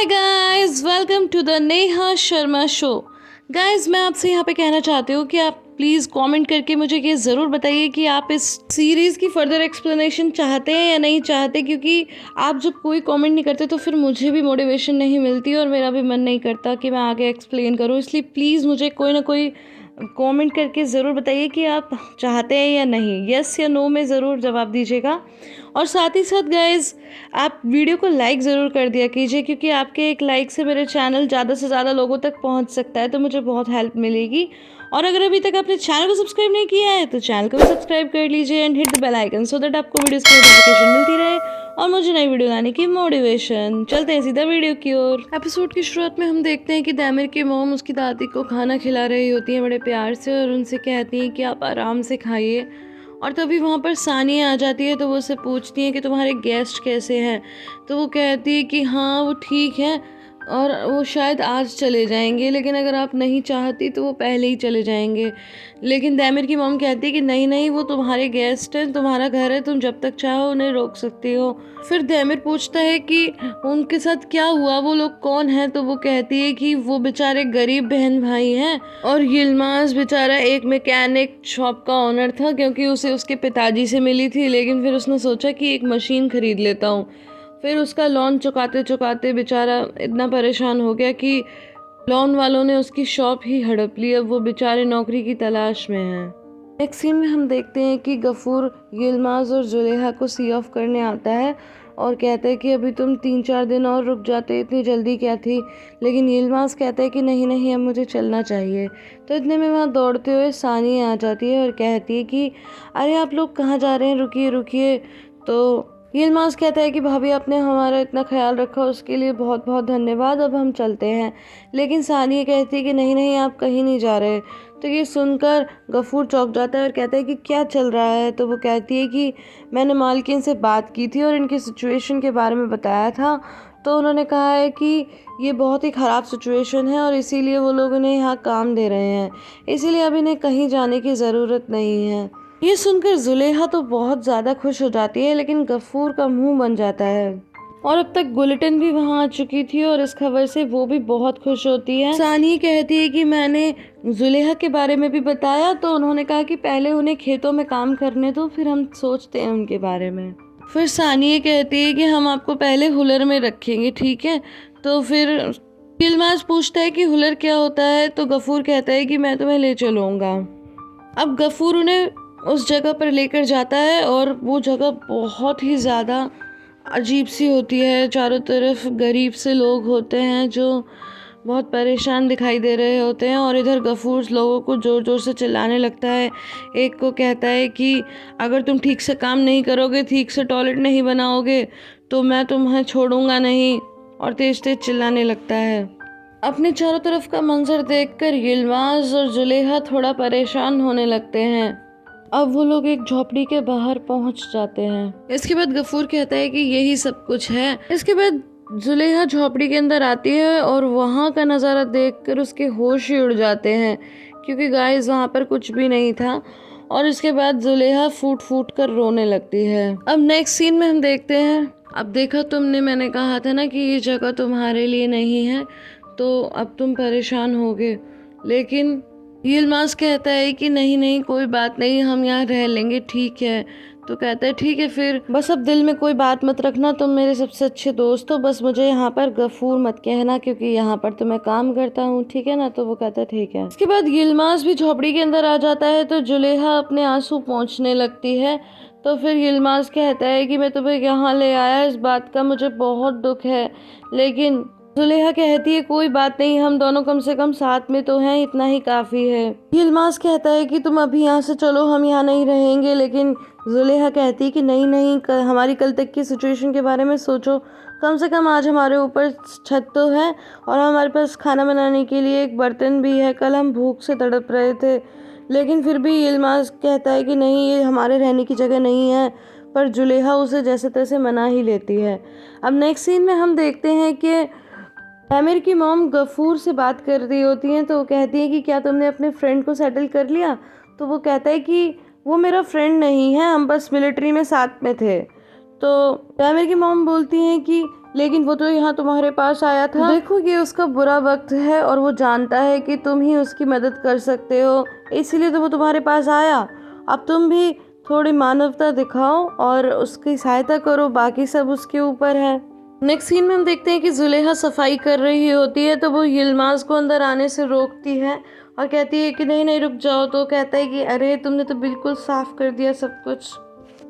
Hi guys, welcome to the Neha Sharma show. Guys, मैं आपसे यहाँ पे कहना चाहती हूँ कि आप प्लीज़ कमेंट करके मुझे ये ज़रूर बताइए कि आप इस सीरीज़ की फर्दर एक्सप्लेनेशन चाहते हैं या नहीं चाहते, क्योंकि आप जब कोई कमेंट नहीं करते तो फिर मुझे भी मोटिवेशन नहीं मिलती और मेरा भी मन नहीं करता कि मैं आगे एक्सप्लेन करूँ। इसलिए प्लीज़ मुझे कोई ना कोई कमेंट करके ज़रूर बताइए कि आप चाहते हैं या नहीं। यस या नो में ज़रूर जवाब दीजिएगा। और साथ ही साथ गाइज़, आप वीडियो को लाइक ज़रूर कर दिया कीजिए, क्योंकि आपके एक लाइक से मेरे चैनल ज़्यादा से ज़्यादा लोगों तक पहुंच सकता है, तो मुझे बहुत हेल्प मिलेगी। और अगर अभी तक आपने चैनल को सब्सक्राइब नहीं किया है तो चैनल को भी सब्सक्राइब कर लीजिए and hit the bell icon so that आपको वीडियोस की नोटिफिकेशन मिलती रहे और मुझे नई वीडियो लाने की मोटिवेशन। चलते हैं सीधा वीडियो की ओर। एपिसोड की शुरुआत में हम देखते हैं कि दामिर की मॉम उसकी दादी को खाना खिला रही होती है बड़े प्यार से और उनसे कहती हैं कि आप आराम से खाइए। और तभी वहाँ पर सानिया आ जाती है, तो वो उससे पूछती है कि तुम्हारे गेस्ट कैसे हैं। तो वो कहती है कि हाँ वो ठीक है और वो शायद आज चले जाएंगे, लेकिन अगर आप नहीं चाहती तो वो पहले ही चले जाएंगे। लेकिन दामिर की मॉम कहती है कि नहीं नहीं, वो तुम्हारे गेस्ट हैं, तुम्हारा घर है, तुम जब तक चाहो उन्हें रोक सकती हो। फिर दामिर पूछता है कि उनके साथ क्या हुआ, वो लोग कौन हैं। तो वो कहती है कि वो बेचारे गरीब बहन भाई हैं और यिल्माज बेचारा एक मैकेनिक शॉप का ओनर था, क्योंकि उसे उसके पिताजी से मिली थी, लेकिन फिर उसने सोचा कि एक मशीन खरीद लेता हूँ। फिर उसका लोन चुकाते चुकाते बेचारा इतना परेशान हो गया कि लोन वालों ने उसकी शॉप ही हड़प ली। अब वो बेचारे नौकरी की तलाश में हैं। नेक्स्ट सीन में हम देखते हैं कि गफूर यिल्माज और जुलेहा को सी ऑफ करने आता है और कहता है कि अभी तुम 3-4 दिन और रुक जाते, इतनी जल्दी क्या थी। लेकिन यिल्माज कहता है कि नहीं नहीं, अब मुझे चलना चाहिए। तो इतने में वहाँ दौड़ते हुए सानिया आ जाती है और कहती है कि अरे आप लोग कहाँ जा रहे हैं, रुकिए रुकिए। तो यिल्माज कहता है कि भाभी आपने हमारा इतना ख्याल रखा, उसके लिए बहुत बहुत धन्यवाद, अब हम चलते हैं। लेकिन सानिया कहती है कि नहीं नहीं, आप कहीं नहीं जा रहे। तो ये सुनकर गफूर चौंक जाता है और कहता है कि क्या चल रहा है। तो वो कहती है कि मैंने मालकिन से बात की थी और इनकी सिचुएशन के बारे में बताया था, तो उन्होंने कहा है कि ये बहुत ही ख़राब सिचुएशन है और इसीलिए वो लोग इन्हें यहाँ काम दे रहे हैं, इसीलिए अब इन्हें कहीं जाने की ज़रूरत नहीं है। ये सुनकर जुलेहा तो बहुत ज़्यादा खुश हो जाती है, लेकिन गफूर का मुंह बन जाता है। और अब तक गुलिटन भी वहाँ आ चुकी थी और इस खबर से वो भी बहुत खुश होती है। सानी कहती है कि मैंने जुलेहा के बारे में भी बताया, तो उन्होंने कहा कि पहले उन्हें खेतों में काम करने दो, फिर हम सोचते हैं उनके बारे में। फिर सानिया कहती है कि हम आपको पहले हुलर में रखेंगे, ठीक है। तो फिर यिल्माज पूछता है कि हुलर क्या होता है, तो गफूर कहता है कि मैं तुम्हें ले चलूँगा। अब गफूर उन्हें उस जगह पर लेकर जाता है और वो जगह बहुत ही ज़्यादा अजीब सी होती है। चारों तरफ गरीब से लोग होते हैं जो बहुत परेशान दिखाई दे रहे होते हैं और इधर गफूर लोगों को ज़ोर ज़ोर से चिल्लाने लगता है। एक को कहता है कि अगर तुम ठीक से काम नहीं करोगे, ठीक से टॉयलेट नहीं बनाओगे, तो मैं तुम्हें छोड़ूंगा नहीं, और तेज तेज चिल्लाने लगता है। अपने चारों तरफ का मंजर देखकर यिल्माज और जुलेहा थोड़ा परेशान होने लगते हैं। अब वो लोग एक झोपड़ी के बाहर पहुंच जाते हैं। इसके बाद गफूर कहता है कि यही सब कुछ है। इसके बाद जुलेहा झोपड़ी के अंदर आती है और वहाँ का नज़ारा देखकर उसके होश ही उड़ जाते हैं, क्योंकि गाइस वहाँ पर कुछ भी नहीं था। और इसके बाद जुलेहा फूट फूट कर रोने लगती है। अब नेक्स्ट सीन में हम देखते हैं, अब देखा तुमने, मैंने कहा था ना कि ये जगह तुम्हारे लिए नहीं है, तो अब तुम परेशान होगे। लेकिन यिल्माज कहता है कि नहीं नहीं, कोई बात नहीं, हम यहाँ रह लेंगे, ठीक है। तो कहता है ठीक है, फिर बस अब दिल में कोई बात मत रखना, तुम मेरे सबसे अच्छे दोस्त हो, बस मुझे यहाँ पर गफूर मत कहना, क्योंकि यहाँ पर तो मैं काम करता हूँ, ठीक है ना। तो वो कहता है ठीक है। इसके बाद यिल्माज भी झोपड़ी के अंदर आ जाता है, तो जुलेहा अपने आंसू पोंछने लगती है। तो फिर यिल्माज कहता है कि मैं तुम्हें यहाँ ले आया, इस बात का मुझे बहुत दुख है। लेकिन जुलेहा कहती है कोई बात नहीं, हम दोनों कम से कम साथ में तो हैं, इतना ही काफ़ी है। यिल्माज कहता है कि तुम अभी यहाँ से चलो, हम यहाँ नहीं रहेंगे। लेकिन जुलेहा कहती है कि नहीं नहीं, हमारी कल तक की सिचुएशन के बारे में सोचो, कम से कम आज हमारे ऊपर छत तो है और हमारे पास खाना बनाने के लिए एक बर्तन भी है, कल हम भूख से तड़प रहे थे। लेकिन फिर भी यिल्माज कहता है कि नहीं, ये हमारे रहने की जगह नहीं है, पर जुलेहा उसे जैसे तैसे मना ही लेती है। अब नेक्स्ट सीन में हम देखते हैं कि आमिर की मॉम गफूर से बात कर रही होती हैं, तो वो कहती है कि क्या तुमने अपने फ्रेंड को सेटल कर लिया। तो वो कहता है कि वो मेरा फ्रेंड नहीं है, हम बस मिलिट्री में साथ में थे। तो आमिर की मॉम बोलती हैं कि लेकिन वो तो यहाँ तुम्हारे पास आया था। देखो ये उसका बुरा वक्त है और वो जानता है कि तुम ही उसकी मदद कर सकते हो, इसीलिए तो वो तुम्हारे पास आया। अब तुम भी थोड़ी मानवता दिखाओ और उसकी सहायता करो, बाकी सब उसके ऊपर है। नेक्स्ट सीन में हम देखते हैं कि जुलेहा सफाई कर रही होती है, तो वो यिल्माज को अंदर आने से रोकती है और कहती है कि नहीं नहीं रुक जाओ। तो कहता है कि अरे तुमने तो बिल्कुल साफ कर दिया सब कुछ।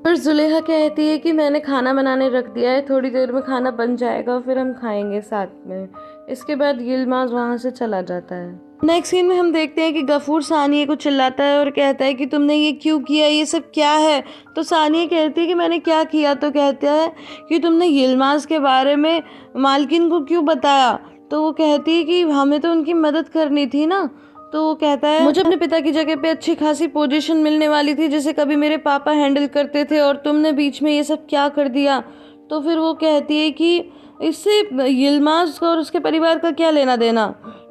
पर जुलेहा कहती है कि मैंने खाना बनाने रख दिया है, थोड़ी देर में खाना बन जाएगा, फिर हम खाएंगे साथ में। इसके बाद यिल्माज वहाँ से चला जाता है। नेक्स्ट सीन में हम देखते हैं कि गफूर सानिया को चिल्लाता है और कहता है कि तुमने ये क्यों किया, ये सब क्या है। तो सानिया कहती है कि मैंने क्या किया। तो कहता है कि तुमने यिल्माज के बारे में मालकिन को क्यों बताया। तो वो कहती है कि हमें तो उनकी मदद करनी थी ना। तो वो कहता है मुझे अपने पिता की जगह पे अच्छी खासी पोजीशन मिलने वाली थी, जैसे कभी मेरे पापा हैंडल करते थे, और तुमने बीच में ये सब क्या कर दिया। तो फिर वो कहती है कि इससे यिल्माज और उसके परिवार का क्या लेना देना।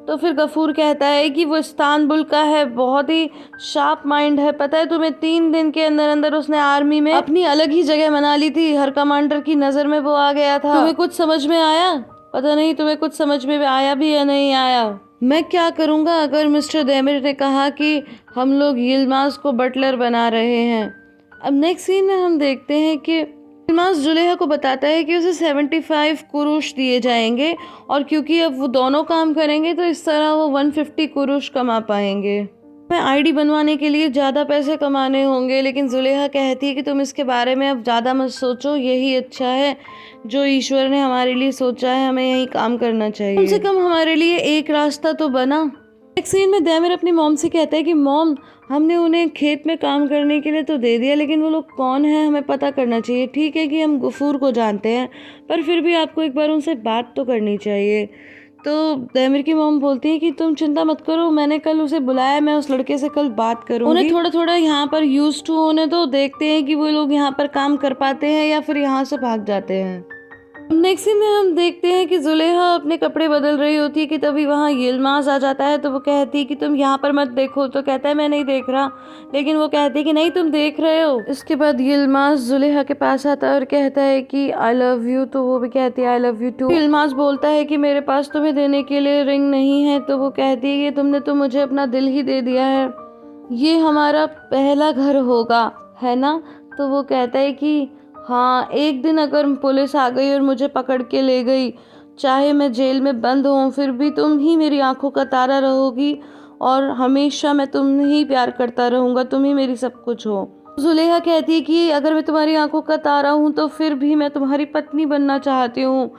तो फिर गफूर कहता है कि वो इस्तांबुल का है, बहुत ही शार्प माइंड है, पता है तुम्हें 3 दिन के अंदर अंदर उसने आर्मी में अपनी अलग ही जगह बना ली थी, हर कमांडर की नज़र में वो आ गया था। तुम्हें कुछ समझ में आया? पता नहीं तुम्हें कुछ समझ में आया भी या नहीं आया। मैं क्या करूँगा अगर मिस्टर देमिर ने कहा कि हम लोग यिल्माज को बटलर बना रहे हैं। अब नेक्स्ट सीन में हम देखते हैं कि यिल्माज जुलेहा को बताता है कि उसे 75 कुरुश दिए जाएंगे, और क्योंकि अब वो दोनों काम करेंगे तो इस तरह वो 150 कुरुश कमा पाएंगे। मैं आईडी बनवाने के लिए ज़्यादा पैसे कमाने होंगे, लेकिन जुलेहा कहती है कि तुम इसके बारे में अब ज़्यादा मत सोचो, यही अच्छा है जो ईश्वर ने हमारे लिए सोचा है, हमें यही काम करना चाहिए। कम से कम हमारे लिए एक रास्ता तो बना। एक सीन में दैमिर अपनी मॉम से कहता है कि मॉम, हमने उन्हें खेत में काम करने के लिए तो दे दिया, लेकिन वो लोग कौन है हमें पता करना चाहिए। ठीक है कि हम गफूर को जानते हैं, पर फिर भी आपको एक बार उनसे बात तो करनी चाहिए। तो दैमिर की मॉम बोलती है कि तुम चिंता मत करो, मैंने कल उसे बुलाया, मैं उस लड़के से कल बात करूंगी। उन्हें थोड़ा थोड़ा यहाँ पर यूज टू होने दो, देखते हैं कि वो लोग यहाँ पर काम कर पाते हैं या फिर यहाँ से भाग जाते हैं। नेक्स्ट सीन में हम देखते हैं कि जुलेहा अपने कपड़े बदल रही होती है कि तभी वहाँ यिल्माज आ जाता है। तो वो कहती है कि तुम यहाँ पर मत देखो। तो कहता है मैं नहीं देख रहा, लेकिन वो कहती है कि नहीं तुम देख रहे हो। इसके बाद यिल्माज जुलेहा के पास आता है और कहता है कि आई लव यू। तो वो भी कहती है आई लव यू टू। यिल्माज बोलता है कि मेरे पास तुम्हें देने के लिए रिंग नहीं है। तो वो कहती है कि तुमने तो मुझे अपना दिल ही दे दिया है, ये हमारा पहला घर होगा, है ना। तो वो कहता है कि हाँ, एक दिन अगर पुलिस आ गई और मुझे पकड़ के ले गई, चाहे मैं जेल में बंद हूँ, फिर भी तुम ही मेरी आंखों का तारा रहोगी और हमेशा मैं तुम ही प्यार करता रहूँगा, तुम ही मेरी सब कुछ हो। जुलेहा कहती है कि अगर मैं तुम्हारी आंखों का तारा हूँ तो फिर भी मैं तुम्हारी पत्नी बनना चाहती हूँ।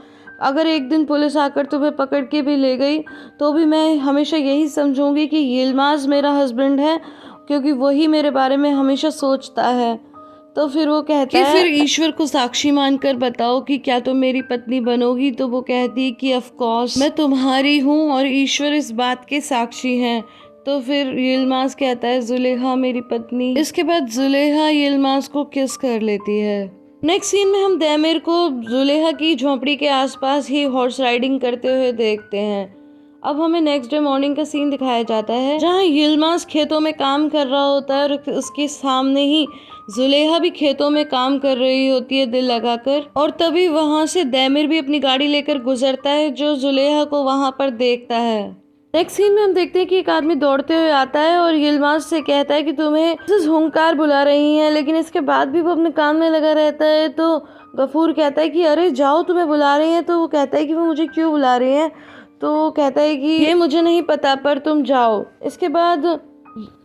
अगर एक दिन पुलिस आकर तुम्हें पकड़ के भी ले गई तो भी मैं हमेशा यही समझूंगी कि यिल्माज मेरा हस्बैंड है, क्योंकि वही मेरे बारे में हमेशा सोचता है। तो फिर वो कहता है फिर ईश्वर को साक्षी मानकर बताओ कि क्या तुम मेरी पत्नी बनोगी। तो वो कहती है कि ऑफ कोर्स मैं तुम्हारी हूँ और ईश्वर इस बात के साक्षी हैं। तो फिर यिल्माज कहता है जुलेहा मेरी पत्नी। इसके बाद जुलेहा यिल्माज को किस कर लेती है। नेक्स्ट सीन में हम दैमिर को जुलेहा की झोंपड़ी के आसपास ही हॉर्स राइडिंग करते हुए देखते हैं। अब हमें नेक्स्ट डे मॉर्निंग का सीन दिखाया जाता है, जहाँ यिल्माज खेतों में काम कर रहा होता है और उसके सामने ही जुलेहा भी खेतों में काम कर रही होती है दिल लगाकर। और तभी वहाँ से दैमिर भी अपनी गाड़ी लेकर गुजरता है, जो जुलेहा को वहाँ पर देखता है। नेक्स्ट सीन में हम देखते हैं कि एक आदमी दौड़ते हुए आता है और यिल्माज से कहता है कि तुम्हें मिसेस हुंकार बुला रही हैं, लेकिन इसके बाद भी वो अपने काम में लगा रहता है। तो गफूर कहता है कि अरे जाओ, तुम्हें बुला रही हैं। तो वो कहता है कि वो मुझे क्यों बुला रही हैं। तो कहता है कि ये मुझे नहीं पता, पर तुम जाओ। इसके बाद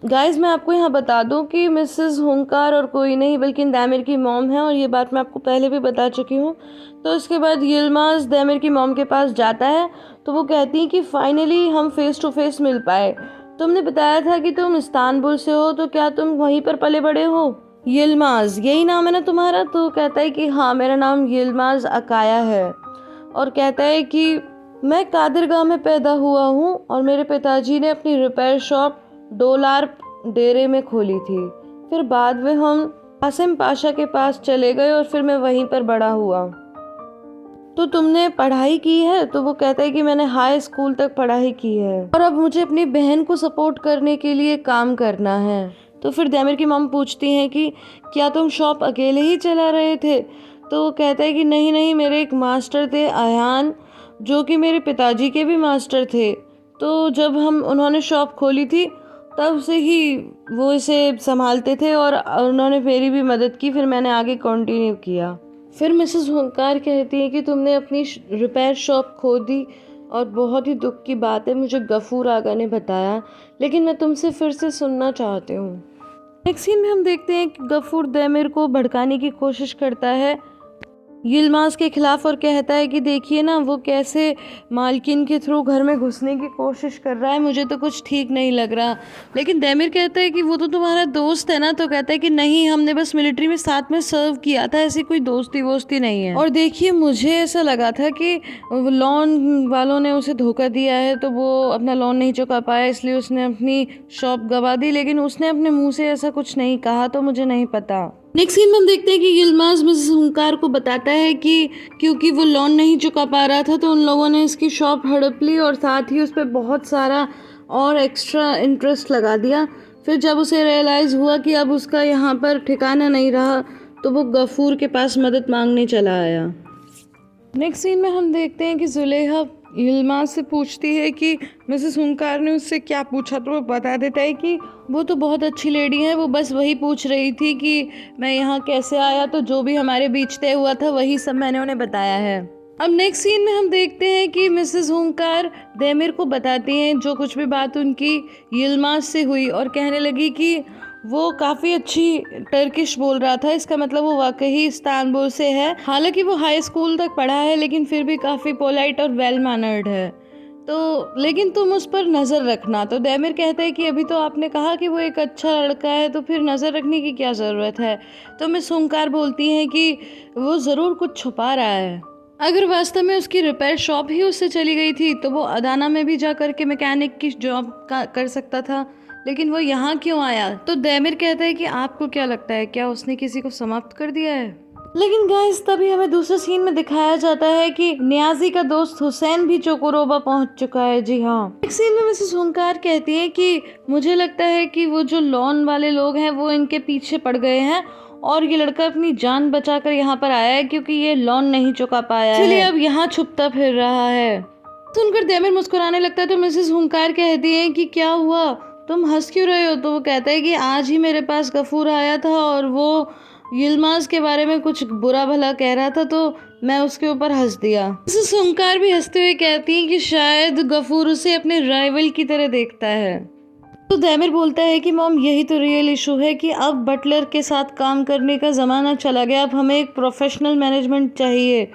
गाइस मैं आपको यहाँ बता दूँ कि मिसेस हुंकार और कोई नहीं बल्कि दैमिर की मॉम है, और ये बात मैं आपको पहले भी बता चुकी हूँ। तो इसके बाद यिल्माज दैमिर की मॉम के पास जाता है। तो वो कहती है कि फाइनली हम फेस टू फेस मिल पाए। तुमने बताया था कि तुम इस्तांबुल से हो, तो क्या तुम वहीं पर पले बड़े हो? यिल्माज यही नाम है ना तुम्हारा? तो कहता है कि हाँ, मेरा नाम यिल्माज अकाया है। और कहता है कि मैं कादिरगाह में पैदा हुआ हूँ और मेरे पिताजी ने अपनी रिपेयर शॉप डोलार डेरे में खोली थी। फिर बाद में हम कासिम पाशा के पास चले गए और फिर मैं वहीं पर बड़ा हुआ। तो तुमने पढ़ाई की है? तो वो कहता है कि मैंने हाई स्कूल तक पढ़ाई की है और अब मुझे अपनी बहन को सपोर्ट करने के लिए काम करना है। तो फिर दैमिर की मॉम पूछती हैं कि क्या तुम शॉप अकेले ही चला रहे थे? तो वो कहता है कि नहीं नहीं, मेरे एक मास्टर थे अयान, जो कि मेरे पिताजी के भी मास्टर थे। तो जब उन्होंने शॉप खोली थी तब से ही वो इसे संभालते थे और उन्होंने मेरी भी मदद की, फिर मैंने आगे कंटिन्यू किया। फिर मिसेस हुंकार कहती है कि तुमने अपनी रिपेयर शॉप खो दी और बहुत ही दुख की बात है, मुझे गफूर आगा ने बताया, लेकिन मैं तुमसे फिर से सुनना चाहती हूँ। नेक्स्ट सीन में हम देखते हैं कि गफूर दैमिर को भड़काने की कोशिश करता है यिल्माज के खिलाफ और कहता है कि देखिए ना, वो कैसे मालकिन के थ्रू घर में घुसने की कोशिश कर रहा है, मुझे तो कुछ ठीक नहीं लग रहा। लेकिन दैमिर कहता है कि वो तो तुम्हारा दोस्त है ना। तो कहता है कि नहीं, हमने बस मिलिट्री में साथ में सर्व किया था, ऐसी कोई दोस्ती वोस्ती नहीं है। और देखिए, मुझे ऐसा लगा था कि लोन वालों ने उसे धोखा दिया है, तो वो अपना लोन नहीं चुका पाया, इसलिए उसने अपनी शॉप गंवा दी, लेकिन उसने अपने मुंह से ऐसा कुछ नहीं कहा, तो मुझे नहीं पता। नेक्स्ट सीन में हम देखते हैं कि यिल्माज मिसेस हुंकार को बताता है कि क्योंकि वो लोन नहीं चुका पा रहा था, तो उन लोगों ने इसकी शॉप हड़प ली और साथ ही उस पर बहुत सारा और एक्स्ट्रा इंटरेस्ट लगा दिया। फिर जब उसे रियलाइज़ हुआ कि अब उसका यहाँ पर ठिकाना नहीं रहा, तो वो गफूर के पास मदद मांगने चला आया। नेक्स्ट सीन में हम देखते हैं कि जुलेहा यिल्माज से पूछती है कि मिसेस हुंकार ने उससे क्या पूछा, तो वो बता देता है कि वो तो बहुत अच्छी लेडी है, वो बस वही पूछ रही थी कि मैं यहाँ कैसे आया, तो जो भी हमारे बीच तय हुआ था वही सब मैंने उन्हें बताया है। अब नेक्स्ट सीन में हम देखते हैं कि मिसेस हुंकार दैमिर को बताती हैं जो कुछ भी बात उनकी यिल्माज से हुई और कहने लगी कि वो काफ़ी अच्छी टर्किश बोल रहा था, इसका मतलब वो वाकई इस्तांबुल से है। हालांकि वो हाई स्कूल तक पढ़ा है, लेकिन फिर भी काफ़ी पोलाइट और वेल मैनर्ड है। तो लेकिन तुम उस पर नज़र रखना। तो दैमिर कहता है कि अभी तो आपने कहा कि वो एक अच्छा लड़का है, तो फिर नज़र रखने की क्या ज़रूरत है। तो मिस हुंकार बोलती हैं कि वो ज़रूर कुछ छुपा रहा है। अगर वास्तव में उसकी रिपेयर शॉप ही उससे चली गई थी, तो वो अदाना में भी जा कर के मैकेनिक की जॉब कर सकता था, लेकिन वो यहाँ क्यों आया। तो दैमिर कहता है कि आपको क्या लगता है, क्या उसने किसी को समाप्त कर दिया है। लेकिन गाइस, तभी हमें दूसरे सीन में दिखाया जाता है कि नियाजी का दोस्त हुसैन भी चोकोरोबा पहुंच चुका है। जी हाँ, एक सीन में मिसेस हुंकार कहती है कि मुझे लगता है कि वो जो लोन वाले लोग हैं वो इनके पीछे पड़ गए हैं और ये लड़का अपनी जान बचाकर यहाँ पर आया है, क्योंकि ये लोन नहीं चुका पाया है, इसलिए अब यहाँ छुपता फिर रहा है। सुनकर दैमिर मुस्कुराने लगता है, तो मिसेस हुंकार कहती है कि क्या हुआ, तुम हंस क्यों रहे हो। तो वो कहता है कि आज ही मेरे पास गफूर आया था और वो यिल्माज के बारे में कुछ बुरा भला कह रहा था, तो मैं उसके ऊपर हंस दिया। मिसेस हुंकार भी हंसते हुए कहती है कि शायद गफूर उसे अपने राइवल की तरह देखता है। तो दैमिर बोलता है कि मॉम, यही तो रियल इशू है कि अब बटलर के साथ काम करने का ज़माना चला गया, अब हमें एक प्रोफेशनल मैनेजमेंट चाहिए।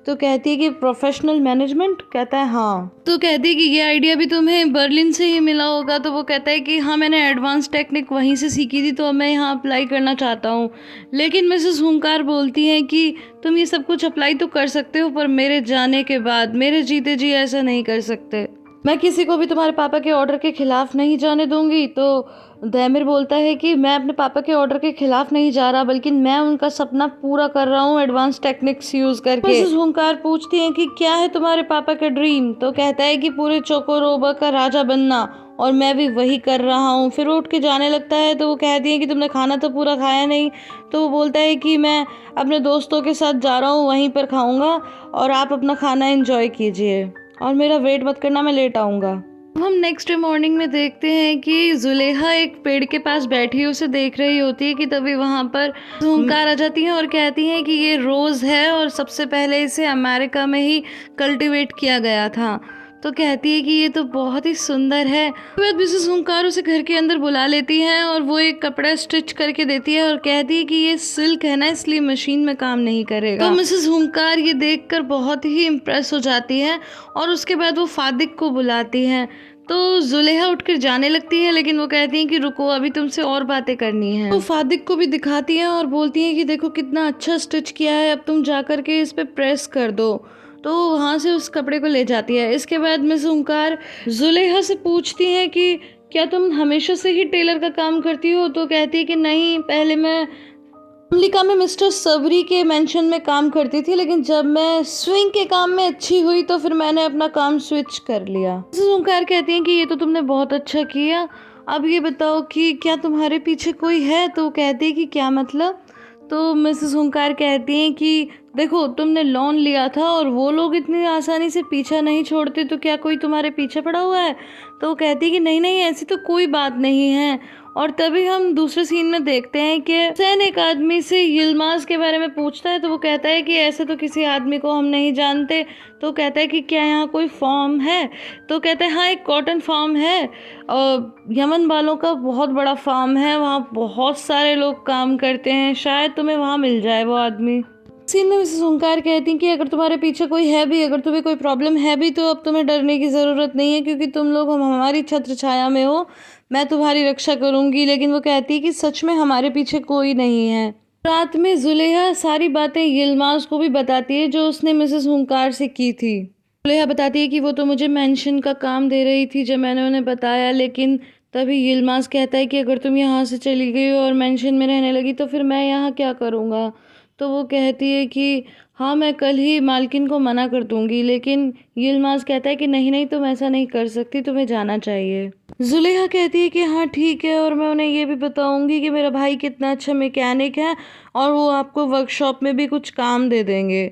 तो कहती है कि प्रोफेशनल मैनेजमेंट। कहता है हाँ। तो कहती है कि ये आइडिया भी तुम्हें बर्लिन से ही मिला होगा। तो वो कहता है कि हाँ, मैंने एडवांस टेक्निक वहीं से सीखी थी, तो अब मैं यहाँ अप्लाई करना चाहता हूँ। लेकिन मिसेस हुंकार बोलती हैं कि तुम ये सब कुछ अप्लाई तो कर सकते हो, पर मेरे जाने के बाद, मेरे जीते जी ऐसा नहीं कर सकते। मैं किसी को भी तुम्हारे पापा के ऑर्डर के खिलाफ नहीं जाने दूंगी। तो दैमिर बोलता है कि मैं अपने पापा के ऑर्डर के खिलाफ नहीं जा रहा, बल्कि मैं उनका सपना पूरा कर रहा हूँ एडवांस टेक्निक्स यूज करके। मिसेस हुंकार पूछती हैं कि क्या है तुम्हारे पापा का ड्रीम। तो कहता है कि पूरे चोकोरोबा का राजा बनना, और मैं भी वही कर रहा हूँ। फिर उठ के जाने लगता है। तो वो कहती है कि तुमने खाना तो पूरा खाया नहीं। तो वो बोलता है कि मैं अपने दोस्तों के साथ जा रहा हूँ, वहीं पर खाऊंगा और आप अपना खाना एंजॉय कीजिए और मेरा वेट मत करना, मैं लेट आऊँगा। हम नेक्स्ट डे मॉर्निंग में देखते हैं कि जुलेहा एक पेड़ के पास बैठी उसे देख रही होती है कि तभी वहाँ पर हुंकार आ जाती हैं और कहती हैं कि ये रोज़ है और सबसे पहले इसे अमेरिका में ही कल्टीवेट किया गया था। तो कहती है कि ये तो बहुत ही सुंदर है। उसके बाद मिसेस हुंकार उसे घर के अंदर बुला लेती हैं और वो एक कपड़ा स्टिच करके देती है और कहती है कि ये सिल्क है ना, इसलिए मशीन में काम नहीं करेगा। तो मिसेस हुंकार ये देखकर बहुत ही इम्प्रेस हो जाती है और उसके बाद वो फादिक को बुलाती हैं। तो जुलेहा उठकर जाने लगती है, लेकिन वो कहती हैं कि रुको, अभी तुमसे और बातें करनी है। तो फादिक को भी दिखाती हैं और बोलती हैं कि देखो कितना अच्छा स्टिच किया है, अब तुम जा कर के इस पे प्रेस कर दो। तो वहाँ से उस कपड़े को ले जाती है। इसके बाद मिस हुंकार जुलेहा से पूछती है कि क्या तुम हमेशा से ही टेलर का काम करती हो। तो कहती है कि नहीं, पहले मैं अमेरिका में मिस्टर सबरी के मेंशन में काम करती थी, लेकिन जब मैं स्विंग के काम में अच्छी हुई तो फिर मैंने अपना काम स्विच कर लिया। मिसेस हुंकार कहती हैं कि ये तो तुमने बहुत अच्छा किया, अब ये बताओ कि क्या तुम्हारे पीछे कोई है। तो कहती है कि क्या मतलब। तो मिसेस हुंकार कहती हैं कि देखो तुमने लोन लिया था और वो लोग इतनी आसानी से पीछा नहीं छोड़ते, तो क्या कोई तुम्हारे पीछे पड़ा हुआ है? तो वो कहती है कि नहीं नहीं, ऐसी तो कोई बात नहीं है। और तभी हम दूसरे सीन में देखते हैं कि हुसैन एक आदमी से यिल्माज के बारे में पूछता है, तो वो कहता है कि ऐसे तो किसी आदमी को हम नहीं जानते। तो वो कहता है कि क्या यहाँ कोई फॉर्म है? तो कहता है हाँ, एक कॉटन फार्म है और यमन वालों का बहुत बड़ा फार्म है, वहाँ बहुत सारे लोग काम करते हैं, शायद तुम्हें वहाँ मिल जाए वो आदमी। सीन में मिसेस ओंकार कहती कि अगर तुम्हारे पीछे कोई है भी, अगर तुम्हें कोई प्रॉब्लम है भी, तो अब तुम्हें डरने की ज़रूरत नहीं है, क्योंकि तुम लोग हम हमारी छत्र छाया में हो, मैं तुम्हारी रक्षा करूंगी। लेकिन वो कहती है कि सच में हमारे पीछे कोई नहीं है। रात में जुलेहा सारी बातें यिल्माज को भी बताती है जो उसने मिसेस ओंकार से की थी। जुलेहा बताती है कि वो तो मुझे मेंशन का काम दे रही थी जब मैंने उन्हें बताया, लेकिन तभी यिल्माज कहता है कि अगर तुम यहाँ से चली गई हो और मेंशन में रहने लगी तो फिर मैं यहाँ क्या करूँगा? तो वो कहती है कि हाँ, मैं कल ही मालकिन को मना कर दूंगी। लेकिन यिल्माज कहता है कि नहीं नहीं, तुम ऐसा नहीं कर सकती, तुम्हें जाना चाहिए। जुलेहा कहती है कि हाँ ठीक है, और मैं उन्हें ये भी बताऊंगी कि मेरा भाई कितना अच्छा मैकेनिक है और वो आपको वर्कशॉप में भी कुछ काम दे देंगे।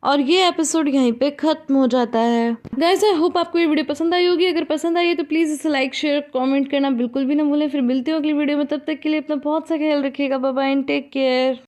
और ये एपिसोड यहीं पे ख़त्म हो जाता है। गाइस, आई होप आपको ये वीडियो पसंद आई होगी। अगर पसंद आई है तो प्लीज़ इसे लाइक शेयर कमेंट करना बिल्कुल भी ना भूलें। फिर मिलते हो अगली वीडियो में, तब तक के लिए अपना बहुत सा ख्याल रखिएगा। Bye bye and take care.